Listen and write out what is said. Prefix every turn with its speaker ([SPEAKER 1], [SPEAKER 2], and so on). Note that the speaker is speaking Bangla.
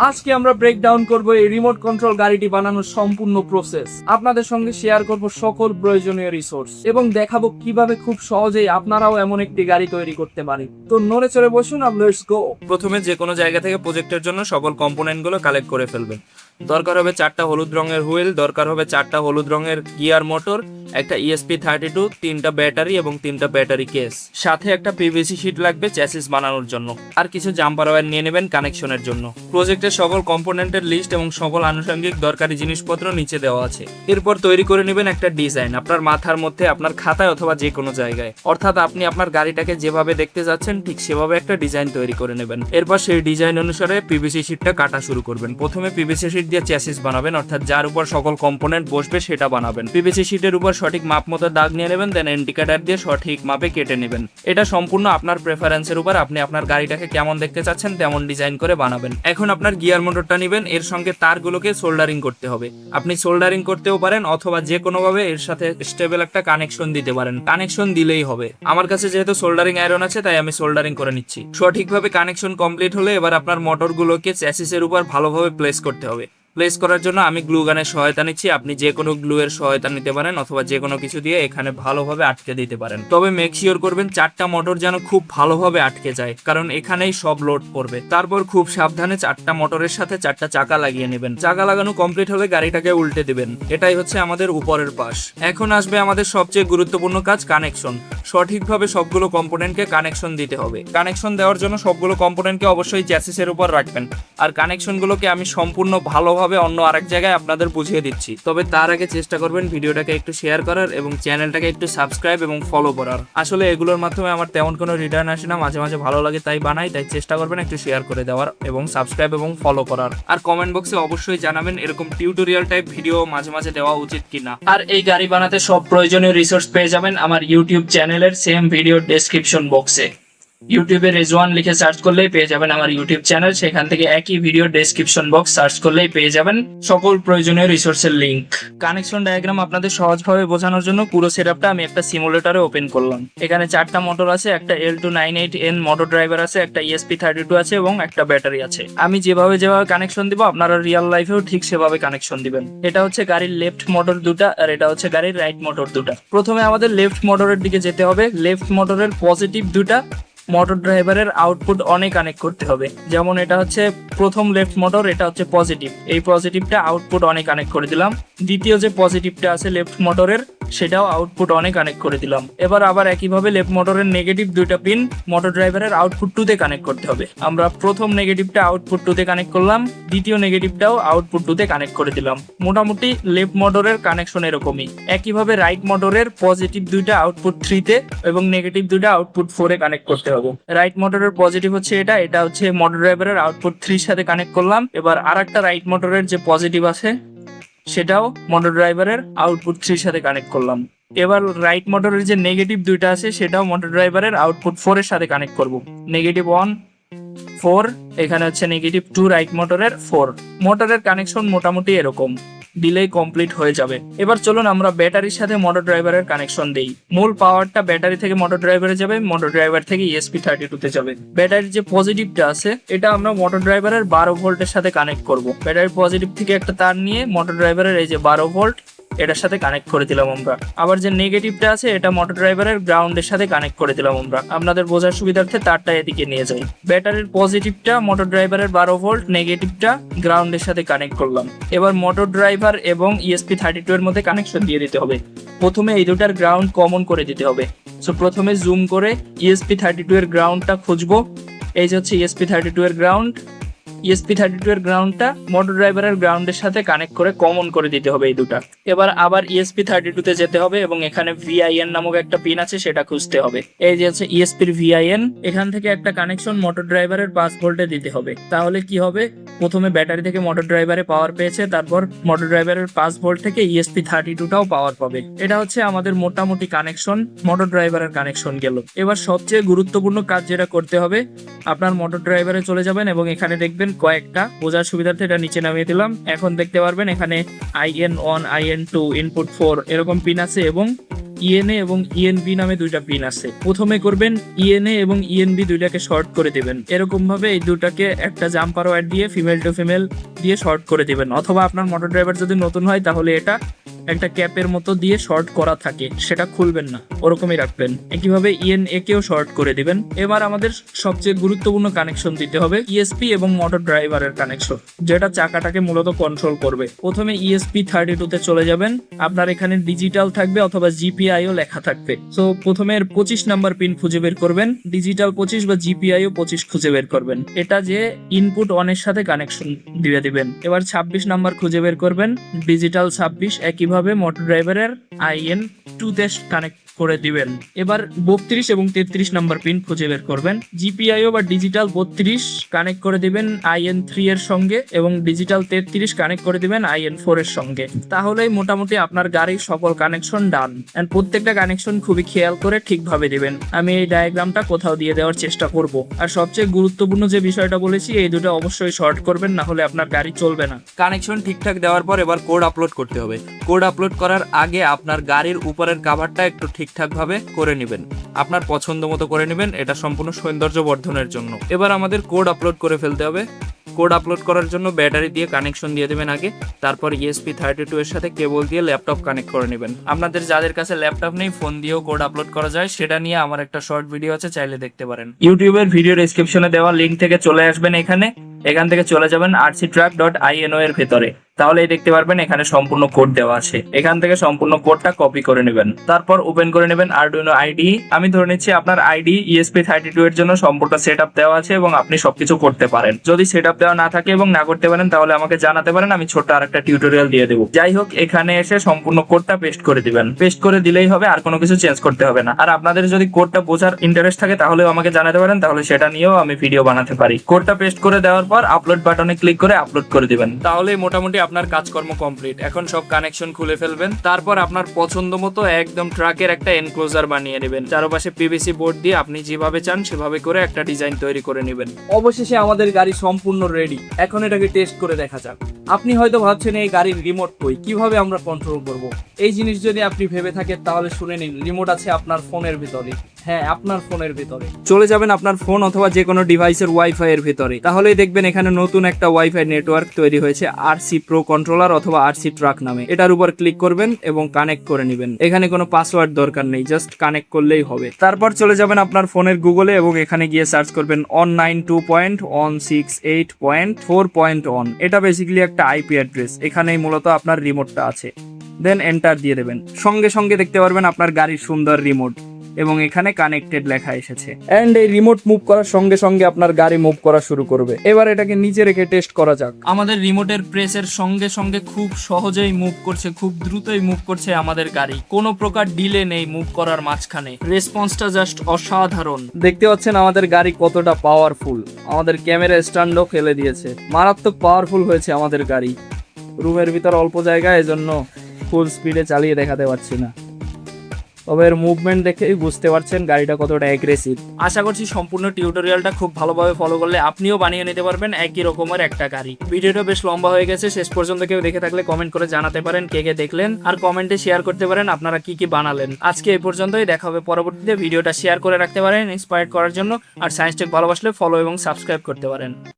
[SPEAKER 1] আজকে আমরা ব্রেক ডাউন করবো এই রিমোট কন্ট্রোল গাড়িটি বানানোর সম্পূর্ণ প্রসেস। আপনাদের সঙ্গে শেয়ার করব সকল প্রয়োজনীয় রিসোর্স এবং দেখাবো কিভাবে খুব সহজেই আপনারাও এমন একটি গাড়ি তৈরি করতে পারেন। তো নড়ে চড়ে বসুন, আর লেটস গো। প্রথমে যে কোনো জায়গা থেকে প্রজেক্টের জন্য সকল কম্পোনেন্ট গুলো কালেক্ট করে ফেলবেন। দরকার হবে 4টা হলুদ রঙের হুইল, দরকার হবে 4টা হলুদ রঙের গিয়ার মোটর, একটা ESP32, 3টা ব্যাটারি এবং 3টা ব্যাটারি কেস, সাথে একটা PVC শীট লাগবে চ্যাসিস বানানোর জন্য, আর কিছু জাম্পার ওয়্যার নিয়ে নেবেন কানেকশনের জন্য। প্রজেক্টের সকল কম্পোনেন্টের লিস্ট এবং সকল আনুষঙ্গিক দরকারি জিনিসপত্র নিচে দেওয়া আছে। এরপর তৈরি করে নেবেন একটা ডিজাইন আপনার মাথার মধ্যে, আপনার খাতায় অথবা যে কোনো জায়গায়, অর্থাৎ আপনি আপনার গাড়িটাকে যেভাবে দেখতে যাচ্ছেন ঠিক সেভাবে একটা ডিজাইন তৈরি করে নেবেন। এরপর সেই ডিজাইন অনুসারে PVC শীটটা কাটা শুরু করবেন। প্রথমে PVC শীট দিয়ে চ্যাসিস বানাবেন, অর্থাৎ যার উপর সকল কম্পোনেন্ট বসবে সেটা বানাবেন। PVC শীটের উপর সঠিক মাপ মতো দাগ নিয়ে নেবেন, দেন ইন্ডিকেটর দিয়ে সঠিক মাপে কেটে নেবেন। এটা সম্পূর্ণ আপনার প্রেফারেন্সের উপর, আপনি আপনার গাড়িটাকে কেমন দেখতে চাচ্ছেন তেমন ডিজাইন করে বানাবেন। এখন আপনার গিয়ার মোটরটা নেবেন, এর সঙ্গে তারগুলোকে সোল্ডারিং করতে হবে। আপনি সোল্ডারিং করতেও পারেন অথবা যে কোনোভাবে এর সাথে স্টেবল একটা কানেকশন দিতে পারেন, কানেকশন দিলেই হবে। আমার কাছে যেহেতু সোল্ডারিং আয়রন আছে তাই আমি সোল্ডারিং করে নিচ্ছি। সঠিকভাবে কানেকশন কমপ্লিট হলে এবার আপনার মোটরগুলোকে চ্যাসিসের উপর ভালোভাবে প্লেস করতে হবে। প্লেস করার জন্য আমি গ্লু গানের সহায়তা নিচ্ছি। আপনি যে কোনো গ্লু এর সহায়তা নিতে পারেন অথবা যে কোনো কিছু দিয়ে এখানে ভালোভাবে আটকে দিতে পারেন। তবে মেক শিওর করবেন 4টা মোটর যেন খুব ভালোভাবে আটকে যায়, কারণ এখানেই সব লোড করবে। তারপর খুব সাবধানে 4টা মোটরের সাথে 4টা চাকা লাগিয়ে নেবেন। চাকা লাগানো কমপ্লিট হলে গাড়িটাকে উল্টে দিবেন। এটাই হচ্ছে আমাদের উপরের পাশ। এখন আসবে আমাদের সবচেয়ে গুরুত্বপূর্ণ কাজ, কানেকশন। সঠিকভাবে সবগুলো কম্পোনেন্টকে কানেকশন দিতে হবে। কানেকশন দেওয়ার জন্য সবগুলো কম্পোনেন্টকে অবশ্যই চ্যাসিসের উপর রাখবেন, আর কানেকশনগুলোকে আমি সম্পূর্ণ ভালোভাবে অন্য আরেক জায়গায় আপনাদের বুঝিয়ে দিচ্ছি। তবে তার আগে চেষ্টা করবেন ভিডিওটাকে একটু শেয়ার করার এবং চ্যানেলটাকে একটু সাবস্ক্রাইব এবং ফলো করার। আসলে এগুলোর মাধ্যমে আমার তেমন কোনো রিটার্ন আসে না, মাঝে মাঝে ভালো লাগে তাই বানাই, তাই চেষ্টা করবেন একটু শেয়ার করে দেওয়ার এবং সাবস্ক্রাইব এবং ফলো করার। আর কমেন্ট বক্সে অবশ্যই জানাবেন এরকম টিউটোরিয়াল টাইপ ভিডিও মাঝে মাঝে দেওয়া উচিত কিনা। আর এই গাড়ি বানাতে সব প্রয়োজনীয় রিসোর্স পেয়ে যাবেন আমার ইউটিউব চ্যানেলের সেম ভিডিও ডেসক্রিপশন বক্সে। ইউটিউবে রেজওয়ান লিখে সার্চ করলেই পেয়ে যাবেন আমার ইউটিউব চ্যানেল। সেখান থেকে একই ভিডিও ডেসক্রিপশন বক্স সার্চ করলেই পেয়ে যাবেন সকল প্রয়োজনীয় রিসোর্সের লিংক। কানেকশন ডায়াগ্রাম আপনাদের সহজভাবে বোঝানোর জন্য পুরো সেটআপটা আমি একটা সিমুলেটরে ওপেন করলাম। এখানে 4টা মোটর আছে, একটা L298N মোটর ড্রাইভার আছে, একটা ESP32 আছে এবং একটা ব্যাটারি আছে। আমি যেভাবে কানেকশন দিব আপনারা রিয়েল লাইফেও ঠিক সেভাবে কানেকশন দিবেন। এটা হচ্ছে গাড়ির লেফট মোটর দুটা, আর এটা হচ্ছে গাড়ির রাইট মোটর দুটা। প্রথমে আমাদের লেফট মোটরের দিকে যেতে হবে। লেফট মোটরের পজিটিভ দুটা মোটর ড্রাইভারের আউটপুট অনে কানেক্ট করতে হবে। যেমন এটা হচ্ছে প্রথম লেফট মোটর, এটা হচ্ছে পজিটিভ, এই পজিটিভটা আউটপুট অনে কানেক্ট করে দিলাম। দ্বিতীয় যে পজিটিভটা আছে লেফট মোটরের, সেটাও আউটপুট অনে কানেক্ট করে দিলাম। এবার আবার একইভাবে লেফট মোটরের নেগেটিভ দুইটা পিন মোটর ড্রাইভারের আউটপুট 2তে কানেক্ট করতে হবে। আমরা প্রথম নেগেটিভটা আউটপুট 2তে কানেক্ট করলাম, দ্বিতীয় নেগেটিভটাও আউটপুট 2তে কানেক্ট করে দিলাম। মোটামুটি লেফট মোটরের কানেকশন এরকমই। একইভাবে রাইট মোটরের পজিটিভ দুইটা আউটপুট 3তে এবং নেগেটিভ দুইটা আউটপুট 4এ কানেক্ট করতে হবে। রাইট মোটরের পজিটিভ হচ্ছে এটা হচ্ছে মোটর ড্রাইভারের আউটপুট 3 সাথে কানেক্ট করলাম। এবার আরেকটা রাইট মোটরের যে পজিটিভ আছে সেটাও মোটর ড্রাইভারের আউটপুট 3 সাথে কানেক্ট করলাম। এবার রাইট মোটরের যে নেগেটিভ দুইটা আছে সেটাও মোটর ড্রাইভারের আউটপুট 4 এর সাথে কানেক্ট করব। নেগেটিভ 1 4, এখানে হচ্ছে নেগেটিভ 2 রাইট মোটরের 4। মোটরের কানেকশন মোটামুটি এরকম, দিলেই কমপ্লিট হয়ে যাবে। এবার চলুন আমরা ব্যাটারির সাথে মোটর ড্রাইভারের কানেকশন দেই। মূল পাওয়ারটা ব্যাটারি থেকে মোটর ড্রাইভারে যাবে, মোটর ড্রাইভার থেকে ESP32 তে যাবে। ব্যাটারির যে পজিটিভটা আছে এটা আমরা মোটর ড্রাইভারের 12 ভোল্টের সাথে কানেক্ট করব। ব্যাটারির পজিটিভ থেকে একটা তার নিয়ে মোটর ড্রাইভারের এই যে 12 ভোল্ট এটার সাথে কানেক্ট করে দিলাম আমরা। আবার যে নেগেটিভটা আছে এটা মোটর ড্রাইভারের গ্রাউন্ডের সাথে কানেক্ট করে দিলাম আমরা। আপনাদের বোঝার সুবিধার্থে তারটা এদিকে নিয়ে যাই। ব্যাটারির পজিটিভটা মোটর ড্রাইভারের 12 ভোল্ট, নেগেটিভটা গ্রাউন্ডের সাথে কানেক্ট করলাম। এবার মোটর ড্রাইভার এবং ESP32 এর মধ্যে কানেকশন দিয়ে দিতে হবে। প্রথমে এই দুটার গ্রাউন্ড কমন করে দিতে হবে। সো প্রথমে জুম করে ESP32 এর গ্রাউন্ডটা খুঁজবো। এই যে হচ্ছে ESP32 এর গ্রাউন্ড। ESP32 এর গ্রাউন্ডটা মোটর ড্রাইভারের গ্রাউন্ডের সাথে কানেক্ট করে কমন করে দিতে হবে এই দুটা। এবার আবার ESP32 তে যেতে হবে এবং এখানে VIN নামক একটা পিন আছে সেটা খুঁজতে হবে। এই যে হচ্ছে ESP এর VIN, এখান থেকে একটা কানেকশন মোটর ড্রাইভারের 5 ভোল্টে দিতে হবে। তাহলে কি হবে, প্রথমে ব্যাটারি থেকে মোটর ড্রাইভারে পাওয়ার পেয়েছে, তারপর মোটর ড্রাইভারের 5 ভোল্ট থেকে ESP32টাও পাওয়ার পাবে। এটা হচ্ছে আমাদের মোটামুটি কানেকশন, মোটর ড্রাইভারের কানেকশন গেল। এবার সবচেয়ে গুরুত্বপূর্ণ কাজ যেটা করতে হবে, আপনার মোটর ড্রাইভারে চলে যাবেন এবং এখানে দেখবেন কয়েকটা, বোঝার সুবিধার্থে এটা নিচে নামিয়ে দিলাম। এখন দেখতে পারবেন এখানে IN1 IN2 ইনপুট 4 এরকম পিন আছে এবং ইএনএ এবং ইএনবি নামে দুইটা পিন আছে। প্রথমে করবেন ইএনএ এবং ইএনবি দুইটাকে শর্ট করে দিবেন। এরকম ভাবে এই দুটাকে একটা জাম্পার ওয়্যার দিয়ে ফিমেল টু ফিমেল দিয়ে শর্ট করে দিবেন, অথবা আপনার মোটর ড্রাইভার যদি নতুন হয় তাহলে এটা একটা ক্যাপের মতো দিয়ে শর্ট করা থাকে, সেটা খুলবেন না, ওরকমই রাখবেন। একইভাবে ইএনএ কেও শর্ট করে দিবেন। এবার আমাদের সবচেয়ে গুরুত্বপূর্ণ কানেকশন দিতে হবে ইএসপি এবং মোটর ড্রাইভারের কানেকশন, যেটা চাকাটাকে মূলত কন্ট্রোল করবে। প্রথমে ইএসপি 32 তে চলে যাবেন। আপনার এখানে ডিজিটাল থাকবে অথবা জিপিআইও লেখা থাকবে। তো প্রথমে 25 নাম্বার পিন খুঁজে বের করবেন, ডিজিটাল 25 বা জিপিআইও 25 খুঁজে বের করবেন। এটা যে ইনপুট অনের সাথে কানেকশন দিয়ে দিবেন। এবার 26 নাম্বার খুঁজে বের করবেন, ডিজিটাল 26। একইভাবে মোটর ড্রাইভারের আইএন 2 তে কানেক্ট করে দিবেন। এবার 32 এবং 33 নাম্বার পিন খুঁজে বের করবেন, জিপিআইও বা ডিজিটাল 32 কানেক্ট করে দিবেন আইএন 3 এর সঙ্গে এবং ডিজিটাল 33 কানেক্ট করে দিবেন আইএন 4 এর সঙ্গে। তাহলেই মোটামুটি আপনার গাড়ির সকল কানেকশন ডান। এন্ড প্রত্যেকটা কানেকশন খুবই খেয়াল করে ঠিকভাবে দিবেন। আমি এই ডায়াগ্রামটা কোথাও দিয়ে দেওয়ার চেষ্টা করব। আর সবচেয়ে গুরুত্বপূর্ণ যে বিষয়টা বলেছি, এই দুটো অবশ্যই শর্ট করবেন, না হলে আপনার গাড়ি চলবে না। কানেকশন ঠিকঠাক দেওয়ার পর এবার কোড আপলোড করতে হবে। কোড আপলোড করার আগে আপনার গাড়ির উপরের কভারটা একটু ঠিকঠাকভাবে করে নেবেন, আপনার পছন্দ মতো করে নেবেন, এটা সম্পূর্ণ সৌন্দর্য বর্ধনের জন্য। এবার আমাদের কোড আপলোড করে ফেলতে হবে। কোড আপলোড করার জন্য ব্যাটারি দিয়ে কানেকশন দিয়ে দেবেন আগে, তারপর ইএসপি 32 এর সাথে কেবল দিয়ে ল্যাপটপ কানেক্ট করে নেবেন। আপনাদের যাদের কাছে ল্যাপটপ নেই, ফোন দিয়েও কোড আপলোড করা যায়, সেটা নিয়ে আমার একটা শর্ট ভিডিও আছে, চাইলে দেখতে পারেন। ইউটিউবের ভিডিও ডেসক্রিপশনে দেওয়া লিঙ্ক থেকে চলে আসবেন এখান থেকে চলে যাবেন rctrack.ino এর ভেতরে, তাহলেই দেখতে পারবেন এখানে সম্পূর্ণ কোড দেওয়া আছে। এখান থেকে সম্পূর্ণ কোডটা কপি করে নেবেন, তারপর ওপেন করে নেবেন আরডুইনো আইডি। আমি ধরে নিচ্ছি আপনার আইডি ইএসপি 32 এর জন্য সম্পূর্ণ সেটআপ দেওয়া আছে এবং আপনি সবকিছু করতে পারেন। যদি সেটআপ দেওয়া না থাকে এবং না করতে পারেন তাহলে আমাকে জানাতে পারেন, আমি ছোট্ট আরেকটা টিউটোরিয়াল দিয়ে দেবো। যাই হোক, এখানে এসে সম্পূর্ণ কোডটা পেস্ট করে দিবেন। পেস্ট করে দিলেই হবে, আর কোনো কিছু চেঞ্জ করতে হবে না। আর আপনাদের যদি কোডটা বোঝার ইন্টারেস্ট থাকে তাহলেও আমাকে জানাতে পারেন, তাহলে সেটা নিয়েও আমি ভিডিও বানাতে পারি। কোডটা পেস্ট করে দেওয়ার পর আপলোড বাটনে ক্লিক করে আপলোড করে দিবেন, তাহলে মোটামুটি আপনার কাজকর্ম কমপ্লিট। এখন সব কানেকশন খুলে ফেলবেন, তারপর আপনার পছন্দ মতো একদম ট্রাকের একটা এনক্লোজার বানিয়ে নেবেন। চারপাশে পিভিসি বোর্ড দিয়ে আপনি যেভাবে চান সেভাবে করে একটা ডিজাইন তৈরি করে নেবেন। অবশেষে আমাদের গাড়ি সম্পূর্ণ রেডি। এখন এটাকে টেস্ট করে দেখা যাক। আপনি হয়তো ভাবছেন এই গাড়ির রিমোট কই, কিভাবে আমরা কন্ট্রোল করব। এই জিনিস যদি আপনি ভেবে থাকেন তাহলে শুনে নিন, রিমোট আছে আপনার ফোনের ভিতরে। হ্যাঁ, আপনার ফোনের ভিতরে চলে যাবেন, আপনার ফোন অথবা যে কোনো ডিভাইসের ওয়াইফাই এর ভিতরে, তাহলেই দেখবেন এখানে নতুন একটা ওয়াইফাই নেটওয়ার্ক তৈরি হয়েছে আরসি প্রো কন্ট্রোলার অথবা আরসি ট্রাক নামে। এটার উপর ক্লিক করবেন এবং কানেক্ট করে নেবেন। এখানে কোনো পাসওয়ার্ড দরকার নেই, জাস্ট কানেক্ট করলেই হবে। তারপর চলে যাবেন আপনার ফোনের গুগলে এবং এখানে গিয়ে সার্চ করবেন on92.168.4.on। এটা বেসিক্যালি একটা আইপি অ্যাড্রেস, এখানেই মূলত আপনার রিমোটটা আছে। দেন এন্টার দিয়ে দেবেন। সঙ্গে সঙ্গে দেখতে পারবেন আপনার গাড়ির সুন্দর রিমোট এবং এখানে কানেক্টেড লেখা এসেছে। এন্ড এই রিমোট মুভ করার সঙ্গে সঙ্গে আপনার গাড়ি মুভ করা শুরু করবে। এবার এটাকে নিচে রেখে টেস্ট করা যাক। আমাদের রিমোটের প্রেসের সঙ্গে সঙ্গে খুব সহজেই মুভ করছে, খুব দ্রুতই মুভ করছে আমাদের গাড়ি। কোনো প্রকার ডিলে নেই মুভ করার মাঝখানে। রেসপন্সটা জাস্ট অসাধারণ। দেখতে পাচ্ছেন আমাদের গাড়ি কতটা পাওয়ারফুল। আমাদের ক্যামেরা স্ট্যান্ডও ফেলে দিয়েছে। মারাত্মক পাওয়ারফুল হয়েছে আমাদের গাড়ি। রুমের ভিতর অল্প জায়গা, এজন্য ফুল স্পিডে চালিয়ে দেখাতে পারছি না, তবে এর মুভমেন্ট দেখেই বুঝতে পারছেন গাড়িটা কতটা অ্যাগ্রেসিভ। আশা করছি সম্পূর্ণ টিউটোরিয়ালটা খুব ভালোভাবে ফলো করলে আপনিও বানিয়ে নিতে পারবেন একই রকমের একটা গাড়ি। ভিডিওটা বেশ লম্বা হয়ে গেছে, শেষ পর্যন্ত কেউ দেখে থাকলে কমেন্ট করে জানাতে পারেন কে কে দেখলেন, আর কমেন্টে শেয়ার করতে পারেন আপনারা কি কি বানালেন। আজকে এই পর্যন্তই, দেখা হবে পরবর্তীতে। ভিডিওটা শেয়ার করে রাখতে পারেন ইন্সপায়ার করার জন্য, আর সায়েন্স টেক ভালোবাসলে ফলো এবং সাবস্ক্রাইব করতে পারেন।